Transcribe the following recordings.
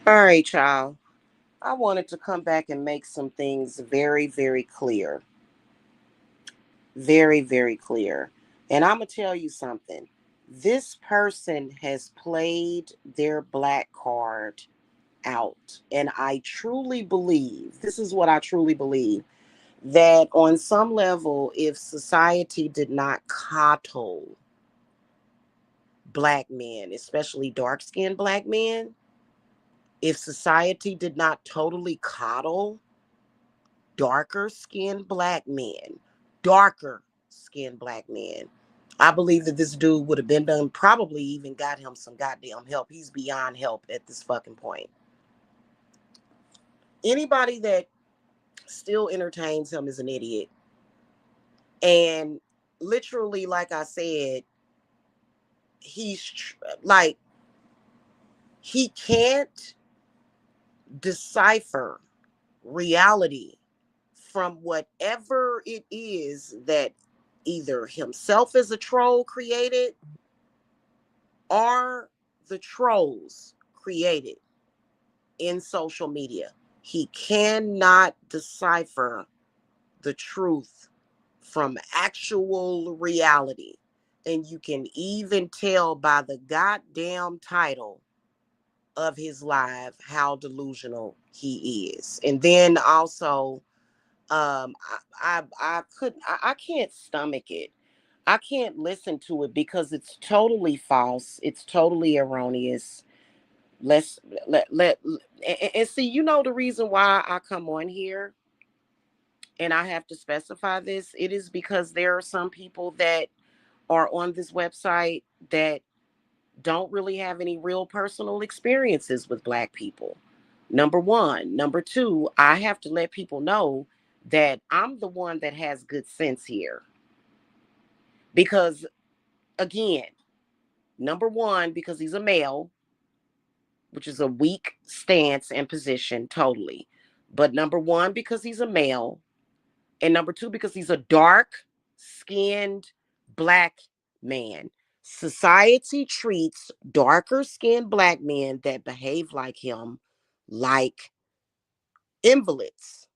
All right, y'all. I wanted to come back and make some things very, very clear. Very, very clear. And I'm going to tell you something. This person has played their black card out. And I truly believe, this is what I truly believe, that on some level, if society did not coddle black men, especially dark skinned black men, if society did not totally coddle darker skinned black men, darker skinned black men, I believe that this dude would have been done, probably even got him some goddamn help. He's beyond help at this fucking point. Anybody that still entertains him is an idiot. And literally, like I said, like, he can't decipher reality from whatever it is that either himself as a troll created or the trolls created in social media. He cannot decipher the truth from actual reality. And you can even tell by the goddamn title of his live how delusional he is. And then also, I couldn't, I can't stomach it. I can't listen to it because it's totally false. It's totally erroneous. Let's let and see, the reason why I come on here and I have to specify this, it is because there are some people that are on this website that don't really have any real personal experiences with black people. Number one. Number two, I have to let people know that I'm the one that has good sense here. Because, again, number one, because he's a male, which is a weak stance and position totally. But number one, because he's a male. And number two, because he's a dark skinned black man. Society treats darker skinned black men that behave like him like invalids.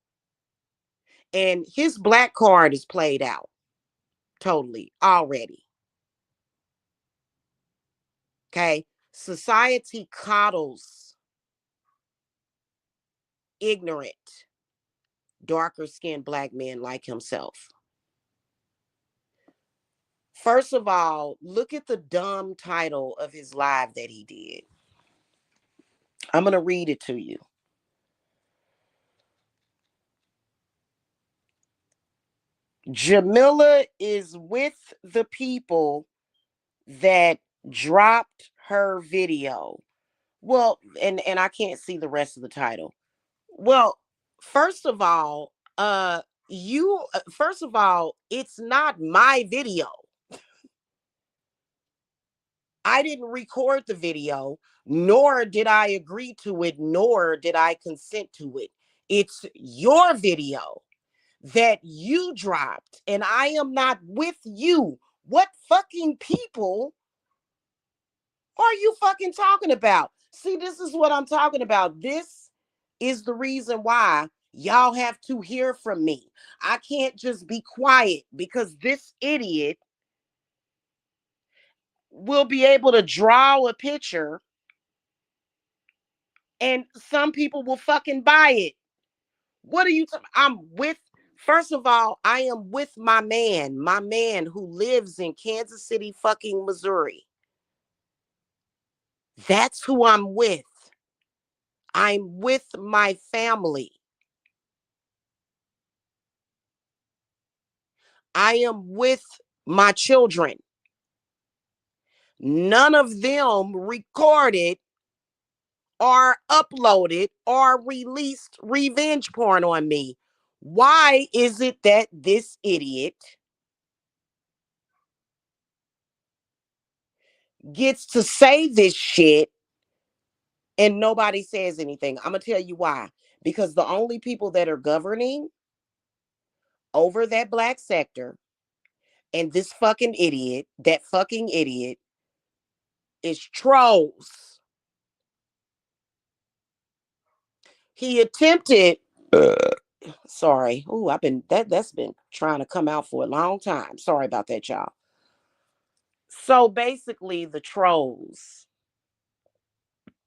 And his black card is played out totally already. Okay. Society coddles ignorant, darker skinned black men like himself. First of all, look at the dumb title of his live that he did. I'm going to read it to you. Jamila is with the people that dropped her video. Well, and I can't see the rest of the title. Well, first of all, first of all, it's not my video. I didn't record the video, nor did I agree to it, nor did I consent to it. It's your video that you dropped, and I am not with you. What fucking people are you fucking talking about? See, this is what I'm talking about. This is the reason why y'all have to hear from me. I can't just be quiet because this idiot will be able to draw a picture and some people will fucking buy it. What are you talking? First of all, I am with my man who lives in Kansas City, fucking Missouri. That's who I'm with. I'm with my family. I am with my children. None of them recorded or uploaded or released revenge porn on me. Why is it that this idiot gets to say this shit and nobody says anything? I'm going to tell you why. Because the only people that are governing over that black sector and this fucking idiot, that fucking idiot, is trolls. He attempted. Sorry. Oh, I've been that's been trying to come out for a long time. Sorry about that, y'all. So basically, the trolls,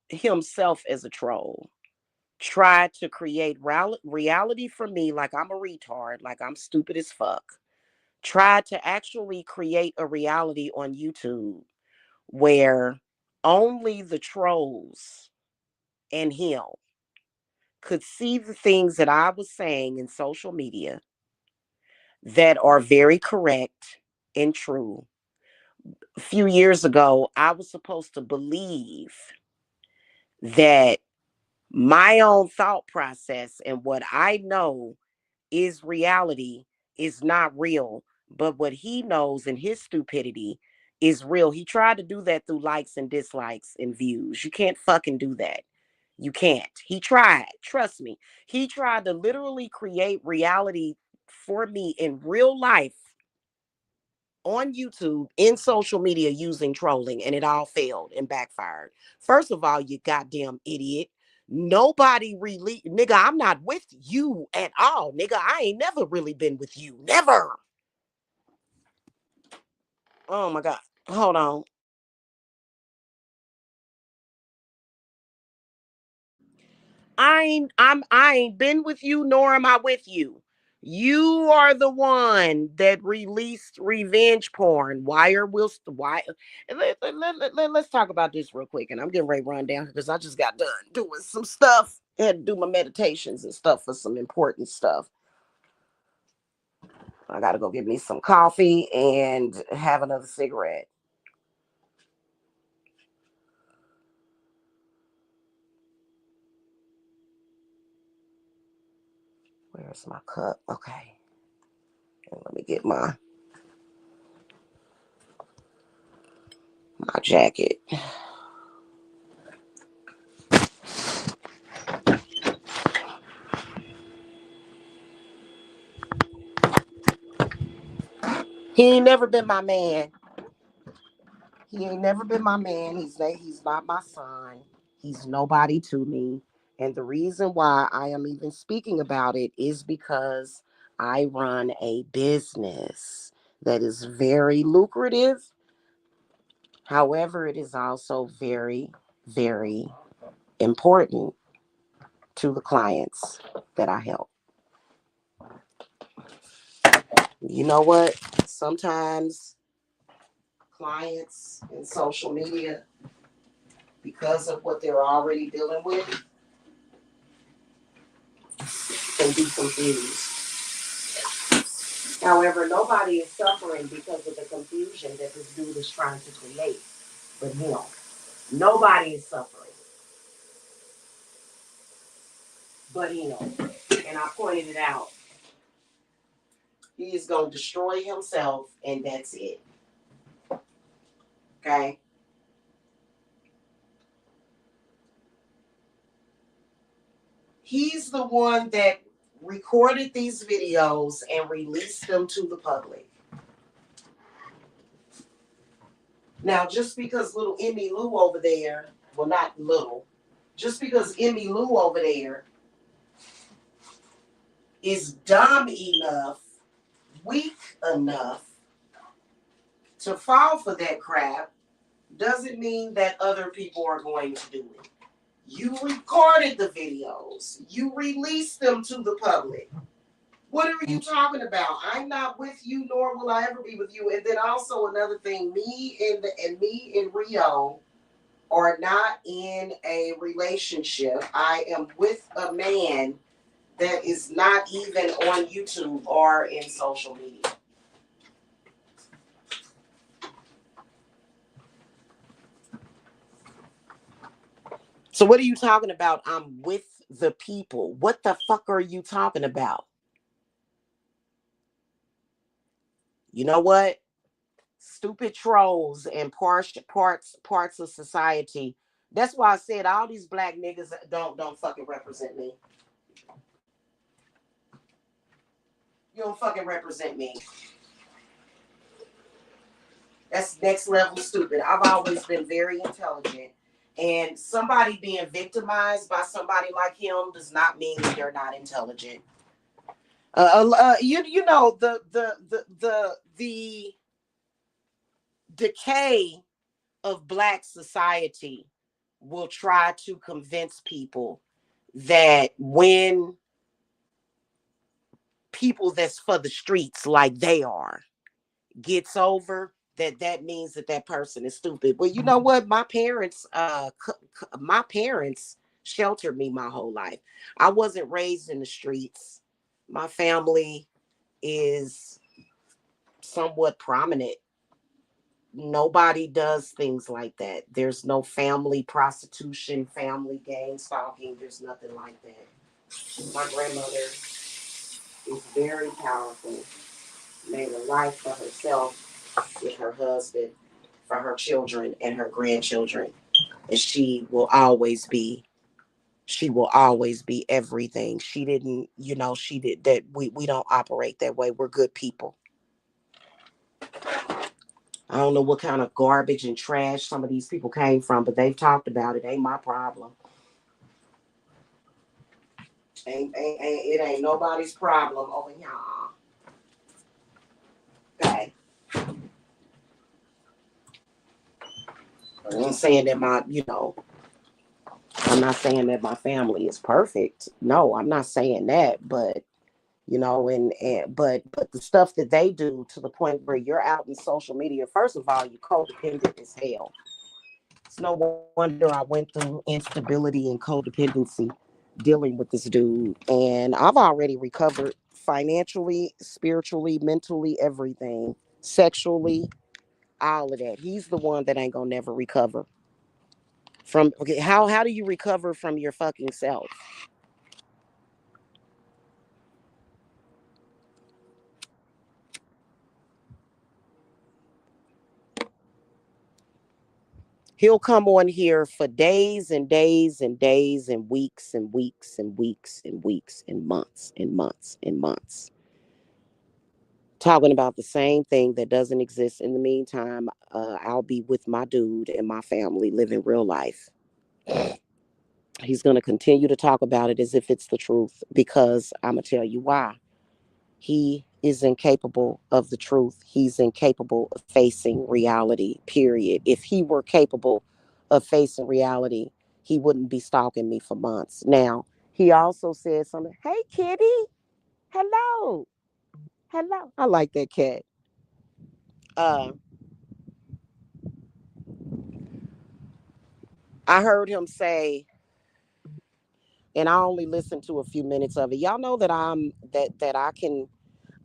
himself as a troll, tried to create reality for me like I'm a retard, like I'm stupid as fuck. Tried to actually create a reality on YouTube where only the trolls and him could see the things that I was saying in social media that are very correct and true. A few years ago, I was supposed to believe that my own thought process and what I know is reality is not real, but what he knows and his stupidity is real. He tried to do that through likes and dislikes and views. You can't fucking do that. You can't. He tried. Trust me. He tried to literally create reality for me in real life on YouTube, in social media using trolling, and it all failed and backfired. First of all, you goddamn idiot. Nobody really, nigga, I'm not with you at all, nigga. I ain't never really been with you. Never. Oh my God. Hold on. I ain't been with you, nor am I with you. You are the one that released revenge porn. Why? Let's talk about this real quick. And I'm getting ready to run down because I just got done doing some stuff. I had to do my meditations and stuff for some important stuff. I gotta go get me some coffee and have another cigarette. Where's my cup? Okay. And let me get my jacket. He ain't never been my man. He ain't never been my man. He's not my son. He's nobody to me. And the reason why I am even speaking about it is because I run a business that is very lucrative. However, it is also very, very important to the clients that I help. You know what? Sometimes clients in social media, because of what they're already dealing with, can be confused. However, nobody is suffering because of the confusion that this dude is trying to create but him. Nobody is suffering but him. And I pointed it out. He is going to destroy himself, and that's it. Okay? He's the one that recorded these videos and released them to the public. Now, just because little Emmy Lou over there, well, not little, just because Emmy Lou over there is dumb enough, weak enough to fall for that crap, doesn't mean that other people are going to do it. You recorded the videos, you released them to the public. What are you talking about? I'm not with you, nor will I ever be with you. And then also another thing, me and Rio are not in a relationship. I am with a man that is not even on YouTube or in social media. So what are you talking about? I'm with the people. What the fuck are you talking about? You know what? Stupid trolls and parts of society. That's why I said all these black niggas don't fucking represent me. You don't fucking represent me. That's next level stupid. I've always been very intelligent. And somebody being victimized by somebody like him does not mean that they're not intelligent. You know the decay of Black society will try to convince people that when people that's for the streets like they are gets over, that means that person is stupid. Well, you know what, my parents sheltered me my whole life. I wasn't raised in the streets. My family is somewhat prominent. Nobody does things like that. There's no family prostitution, family gang stalking. There's nothing like that. My grandmother is very powerful, made a life for herself with her husband, for her children and her grandchildren. And she will always be everything. She didn't, she did that. We don't operate that way. We're good people. I don't know what kind of garbage and trash some of these people came from, but they've talked about it. Ain't my problem. It ain't nobody's problem over here. Okay. I'm saying that I'm not saying that my family is perfect. No, I'm not saying that, but but the stuff that they do to the point where you're out in social media, first of all, you're codependent as hell. It's no wonder I went through instability and codependency dealing with this dude. And I've already recovered financially, spiritually, mentally, everything, sexually, all of that. He's the one that ain't gonna never recover from. Okay, how do you recover from your fucking self? He'll come on here for days and days and days and weeks and weeks and weeks and weeks and months and months and months, talking about the same thing that doesn't exist. In the meantime, I'll be with my dude and my family living real life. He's going to continue to talk about it as if it's the truth, because I'm going to tell you why. He is incapable of the truth. He's incapable of facing reality, period. If he were capable of facing reality, he wouldn't be stalking me for months. Now, he also said something. Hey, kitty. Hello. Hello. I like that cat. Uh, I heard him say, and I only listened to a few minutes of it. Y'all know that I'm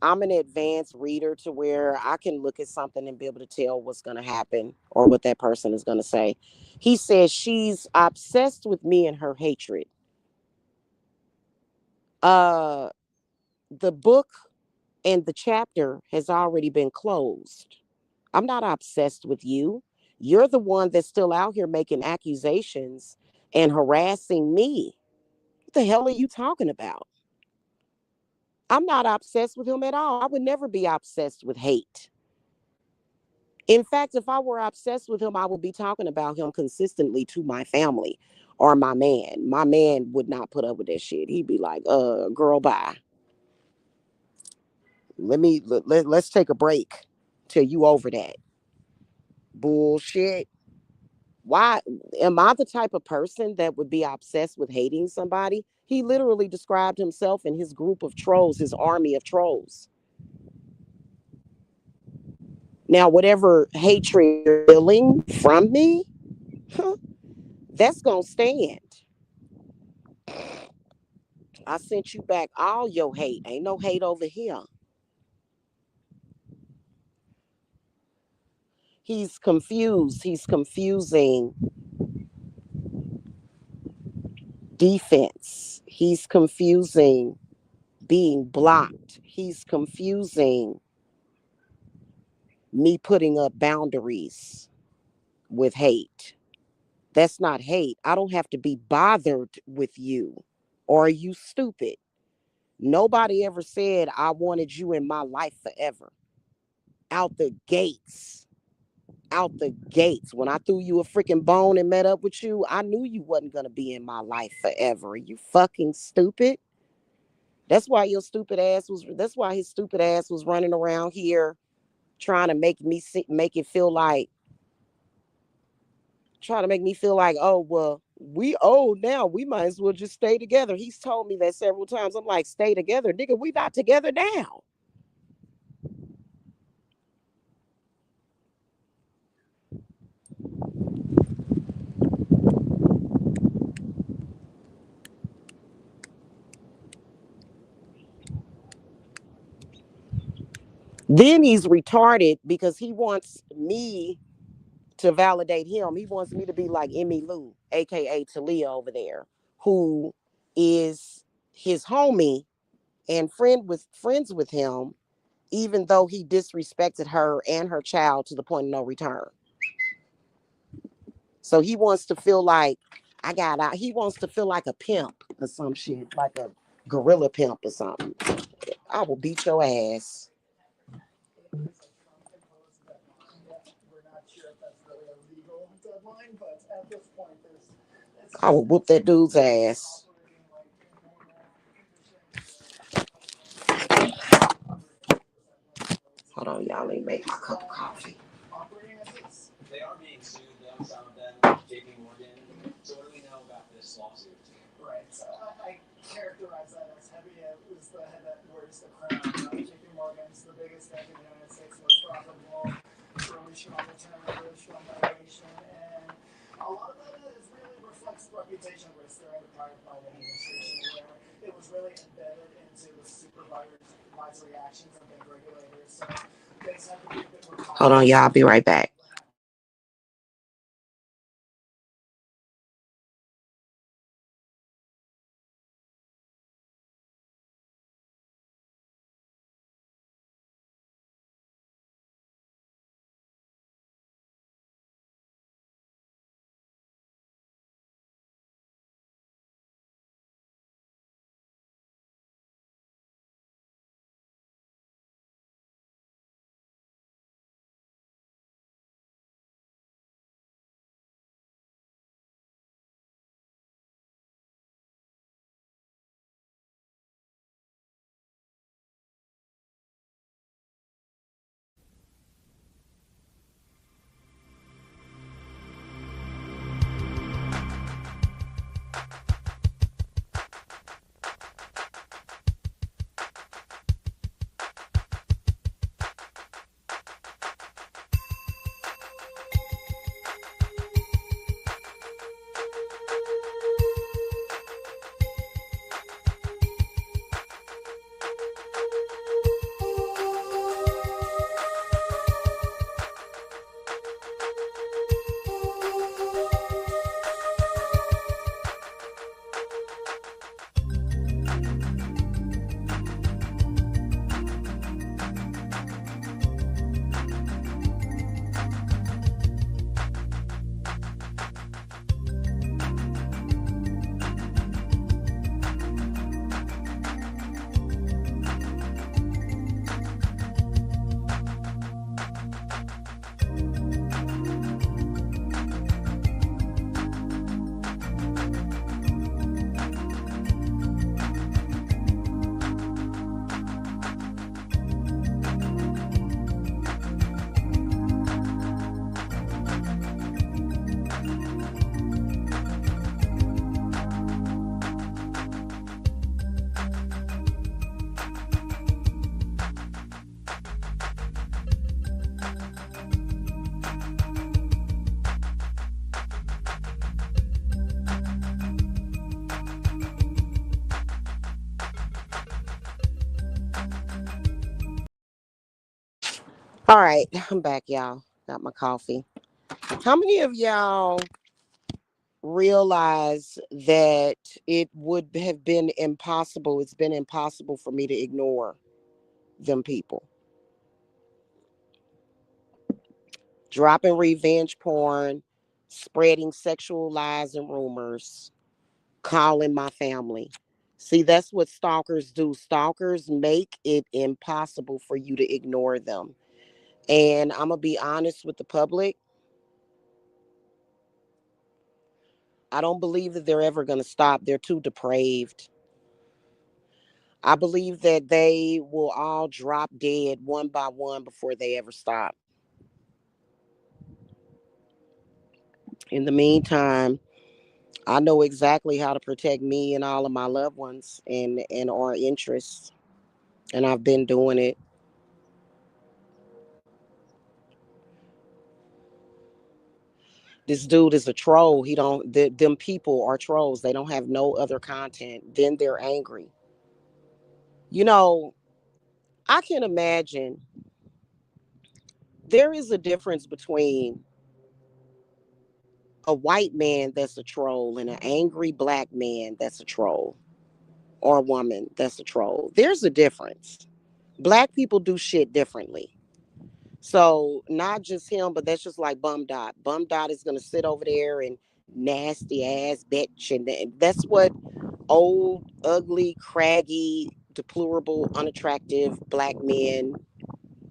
an advanced reader to where I can look at something and be able to tell what's going to happen or what that person is going to say. He says she's obsessed with me and her hatred. Uh, the book and the chapter has already been closed. I'm not obsessed with you. You're the one that's still out here making accusations and harassing me. What the hell are you talking about? I'm not obsessed with him at all. I would never be obsessed with hate. In fact, if I were obsessed with him, I would be talking about him consistently to my family or my man. My man would not put up with that shit. He'd be like, girl, bye. Let's take a break till you over that bullshit. Why am I the type of person that would be obsessed with hating somebody? He literally described himself and his group of trolls, his army of trolls. Now, whatever hatred you're feeling from me, that's gonna stand. I sent you back all your hate. Ain't no hate over here. He's confused. He's confusing defense. He's confusing being blocked. He's confusing me putting up boundaries with hate. That's not hate. I don't have to be bothered with you. Or are you stupid? Nobody ever said I wanted you in my life forever. Out the gates. out the gates. When I threw you a freaking bone and met up with you, I knew you wasn't gonna be in my life forever. You fucking stupid. That's why your stupid ass was. That's why his stupid ass was running around here trying to make it feel like, trying to make me feel like, oh well, we old now. We might as well just stay together. He's told me that several times. I'm like, stay together, nigga. We not together now. Then he's retarded because he wants me to validate him. He wants me to be like Emmy Lou, aka Talia over there, who is his homie and friends with him, even though he disrespected her and her child to the point of no return. So he wants to feel like I got out. He wants to feel like a pimp or some shit, like a gorilla pimp or something. I will beat your ass. I will whoop that dude's ass. Hold on, y'all. Let me make my cup of coffee. They are being sued, though, some of them, JP Morgan. So what do we know about this lawsuit? Right. So I characterize that as heavy. It was the head that wears the crown. JP Morgan's the biggest bank in the United States, most profitable, really strong return, really strong valuation, and a lot of that is really reflects reputation risk during the private administration, where it was really embedded into the supervisory actions of bank regulators. So things have to be a bit more. Hold on, y'all. I'll be right back. All right, I'm back, y'all. Got my coffee. How many of y'all realize that it would have been impossible? It's been impossible for me to ignore them people. Dropping revenge porn, spreading sexual lies and rumors, calling my family. See, that's what stalkers do. Stalkers make it impossible for you to ignore them. And I'm going to be honest with the public. I don't believe that they're ever going to stop. They're too depraved. I believe that they will all drop dead one by one before they ever stop. In the meantime, I know exactly how to protect me and all of my loved ones and our interests. And I've been doing it. This dude is a troll. He don't them people are trolls. They don't have no other content. Then they're angry. You know, I can imagine there is a difference between a white man that's a troll and an angry black man that's a troll, or a woman that's a troll. There's a difference. Black people do shit differently. So not just him, but that's just like Bum Dot. Bum Dot is gonna sit over there and nasty ass bitch, and that's what old, ugly, craggy, deplorable, unattractive black men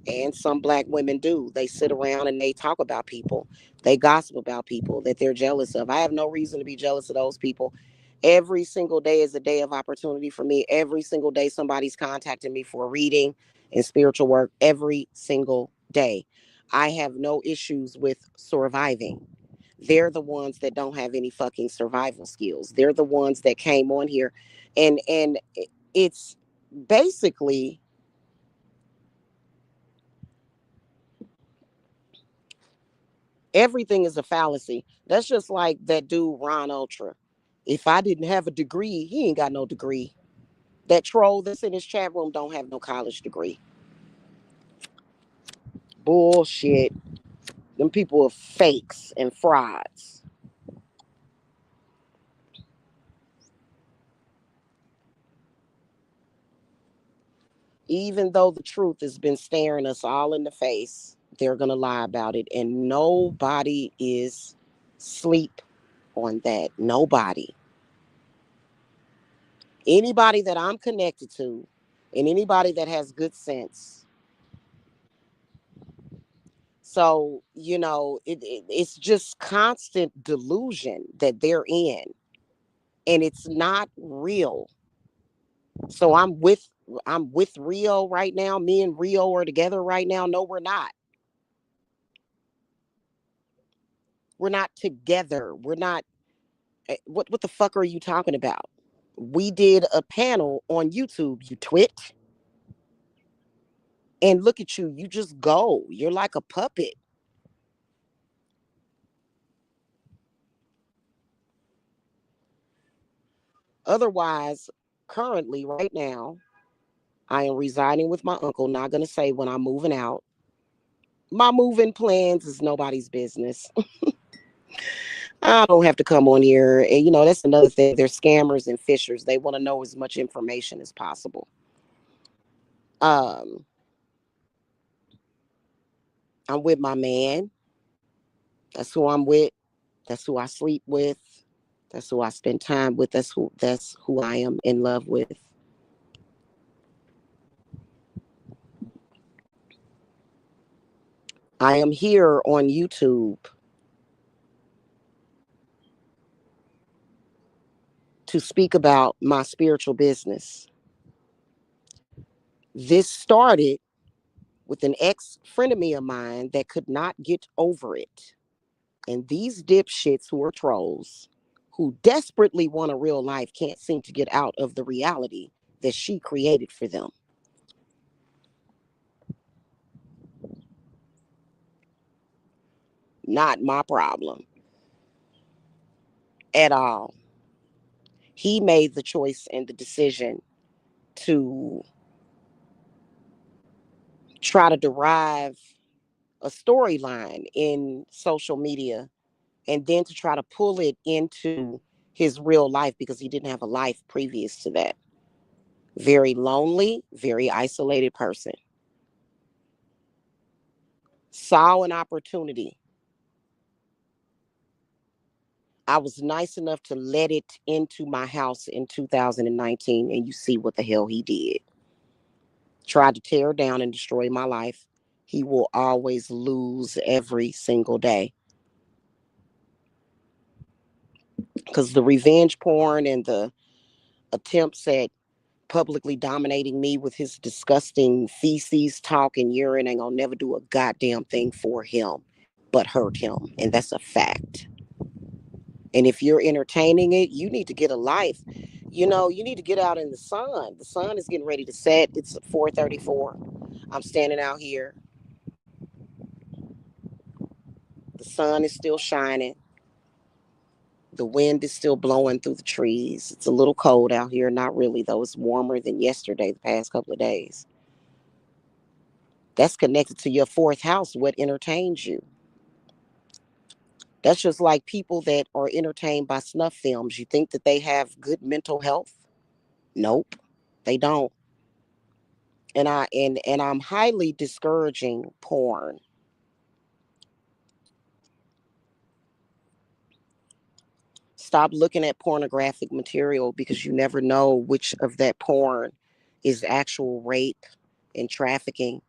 and some black women do. They sit around and they talk about people. They gossip about people that they're jealous of. I have no reason to be jealous of those people. Every single day is a day of opportunity for me. Every single day, somebody's contacting me for reading and spiritual work. Every single day. I have no issues with surviving. They're the ones that don't have any fucking survival skills. They're the ones that came on here and it's basically everything is a fallacy. That's just like that dude Ron Ultra. If I didn't have a degree, he ain't got no degree. That troll that's in his chat room don't have no college degree. Bullshit. Them people are fakes and frauds. Even though the truth has been staring us all in the face, they're gonna lie about it, and nobody is sleep on that. Nobody. Anybody that I'm connected to, and anybody that has good sense. So, it's just constant delusion that they're in, and it's not real. So I'm with Rio right now. Me and Rio are together right now. No, we're not. We're not together. We're not. What the fuck are you talking about? We did a panel on YouTube, you twit. And look at you. You just go. You're like a puppet. Otherwise, currently, right now, I am residing with my uncle. Not going to say when I'm moving out. My moving plans is nobody's business. I don't have to come on here. And, that's another thing. They're scammers and fishers. They want to know as much information as possible. Um, I'm with my man. That's who I'm with. That's who I sleep with. That's who I spend time with. That's who I am in love with. I am here on YouTube to speak about my spiritual business. This started with an ex friend of me of mine that could not get over it. And these dipshits who are trolls, who desperately want a real life, can't seem to get out of the reality that she created for them. Not my problem at all. He made the choice and the decision to try to derive a storyline in social media and then to try to pull it into his real life because he didn't have a life previous to that. Very lonely, very isolated person. Saw an opportunity. I was nice enough to let it into my house in 2019, and you see what the hell he did. Tried to tear down and destroy my life. he will always lose every single day. Because the revenge porn and the attempts at publicly dominating me with his disgusting feces, talk, and urine ain't gonna never do a goddamn thing for him but hurt him. And that's a fact. And if you're entertaining it, you need to get a life. You need to get out in the sun. The sun is getting ready to set. It's 4:34. I'm standing out here. The sun is still shining. The wind is still blowing through the trees. It's a little cold out here. Not really, though. It's warmer than yesterday, the past couple of days. That's connected to your fourth house, what entertains you. That's just like people that are entertained by snuff films. You think that they have good mental health? Nope, they don't. And I'm highly discouraging porn. Stop looking at pornographic material because you never know which of that porn is actual rape and trafficking.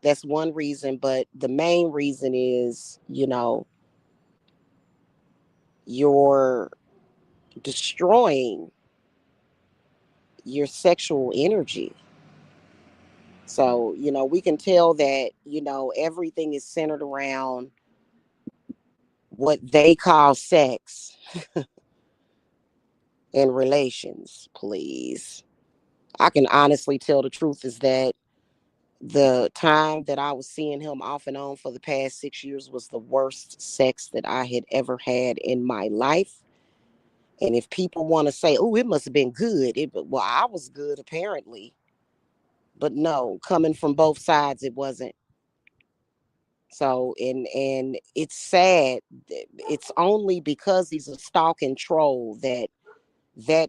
That's one reason, but the main reason is, you're destroying your sexual energy. So, we can tell that, everything is centered around what they call sex and relations, please. I can honestly tell the truth is that the time that I was seeing him off and on for the past 6 years was the worst sex that I had ever had in my life. And if people want to say, oh, it must have been good, well, I was good apparently. But no, coming from both sides, it wasn't. So, and it's sad. It's only because he's a stalking troll that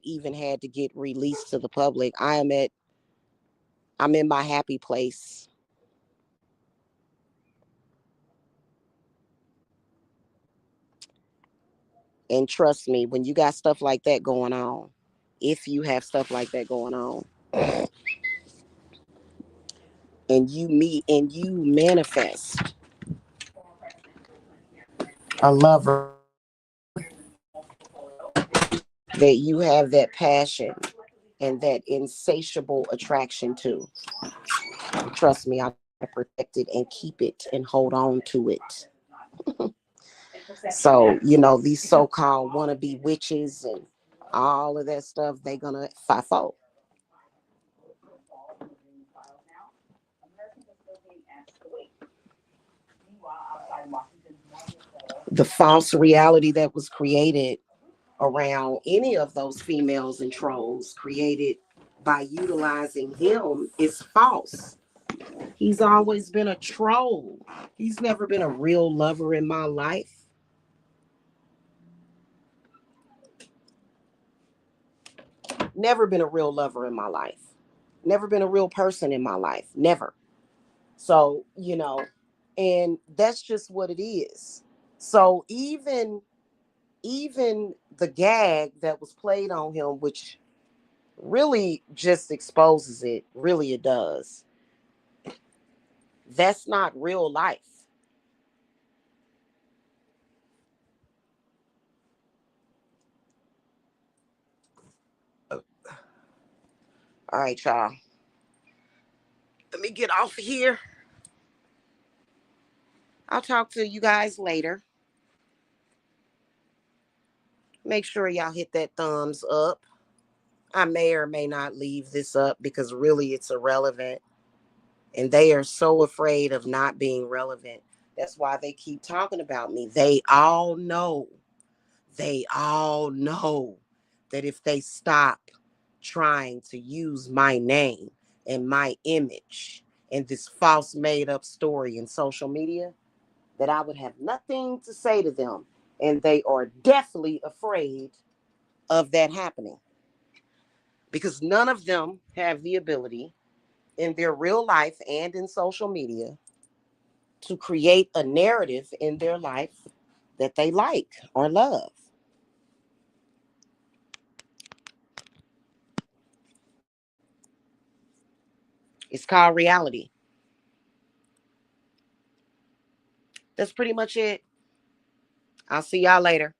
even had to get released to the public. I'm in my happy place. And trust me, when you got stuff like that going on, if you have stuff like that going on, and you meet and you manifest a lover that you have that passion and that insatiable attraction to, trust me, I protect it and keep it and hold on to it. So, these so-called wannabe witches and all of that stuff, they gonna FIFO. The false reality that was created around any of those females and trolls created by utilizing him is false. He's always been a troll. He's never been a real lover in my life. Never been a real lover in my life. Never been a real person in my life. Never. So, and that's just what it is. So even the gag that was played on him, which really just exposes it, really it does. That's not real life. All right, y'all. Let me get off of here. I'll talk to you guys later. Make sure y'all hit that thumbs up. I may or may not leave this up because really it's irrelevant. And they are so afraid of not being relevant. That's why they keep talking about me. They all know that if they stop trying to use my name and my image and this false made up story in social media, that I would have nothing to say to them. And they are definitely afraid of that happening because none of them have the ability in their real life and in social media to create a narrative in their life that they like or love. It's called reality. That's pretty much it. I'll see y'all later.